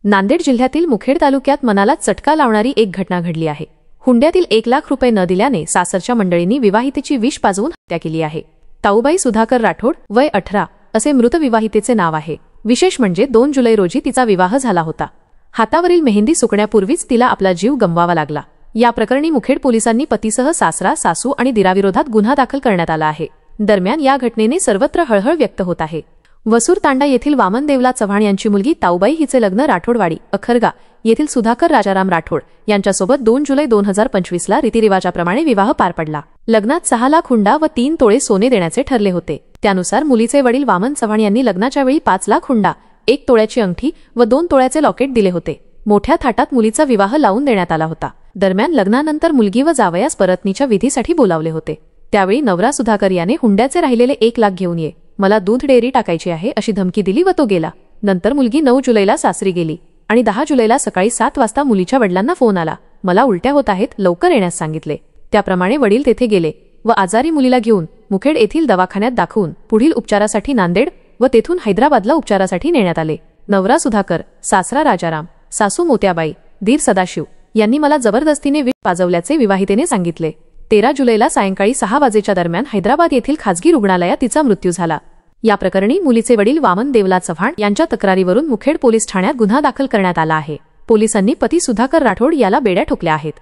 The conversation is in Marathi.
नांदेड जिल्ह्यातील मुखेड तालुक्यात मनाला चटका लावणारी एक घटना घडली आहे। हुंड्यातील 1 लाख रुपये न दिल्याने सासरच्या मंडळींनी विवाहितेची विष पाजवून हत्या केली आहे। ताऊबाई सुधाकर राठोड वय 18 असे मृत विवाहितेचे नाव आहे। विशेष म्हणजे 2 जुलै रोजी तिचा विवाह झाला होता। हातावरील मेहंदी सुकण्यापूर्वीच तिला आपला जीव गमवावा लागला। या प्रकरणी मुखेड पोलिसांनी पतीसह सासरा, सासू आणि दिराविरोधात गुन्हा दाखल करण्यात आला आहे। दरम्यान या घटनेने सर्वत्र हळहळ व्यक्त होत आहे। वसूर तांडा येथील वामन देवला चव्हाण यांची मुलगी ताऊबाई हिचे लग्न राठोडवाडी अखरगा येथील सुधाकर राजाराम राठोड यांच्यासोबत 2 जुलै 2025 ला रीतिरिवाजाप्रमाणे विवाह पार पडला। लग्नात 6 लाख हुंडा व 3 तोळे सोने देण्याचे ठरले होते। त्यानुसार मुलीचे वडील वामन चव्हाण यांनी लग्नाच्या वेळी 5 लाख हुंडा, 1 तोळ्याची अंगठी व 2 तोळ्याचे लॉकेट दिले होते। मोठ्या थाटात मुलीचा विवाह लावून देण्यात आला होता। दरम्यान लग्नानंतर मुलगी व जावयास परतनीच्या विधीसाठी बोलावले होते। त्यावेळी नवरा सुधाकर याने हुंड्याचे राहिलेले 1 लाख घेऊन ये, मला दूध डेअरी टाकायची आहे अशी धमकी दिली व तो गेला। नंतर मुलगी 9 जुलैला सासरी गेली आणि 10 जुलैला सकाळी 7 वाजता मुलीच्या वडिलांना फोन आला, मला उलट्या होत आहेत, लवकर येण्यास सांगितले। त्याप्रमाणे वडील तेथे गेले व आजारी मुलीला घेऊन मुखेड येथील दवाखान्यात दाखवून पुढील उपचारासाठी नांदेड व तेथून हैदराबादला उपचारासाठी नेण्यात आले। नवरा सुधाकर, सासरा राजाराम, सासू मोत्याबाई, दीर सदाशिव यांनी मला जबरदस्तीने विष पाजवल्याचे विवाहितेने सांगितले। 13 जुलैला सायंकाळी 6 वाजेच्या दरम्यान हैदराबाद येथील खाजगी रुग्णालयात तिचा मृत्यू झाला। या प्रकरणी मुलीचे वडील वामन देवला चव्हाण यांच्या तक्रारीवरून मुखेड पोलीस ठाण्यात गुन्हा दाखल करण्यात आला आहे। पोलिसांनी पती सुधाकर राठोड याला बेड्या ठोकल्या आहेत।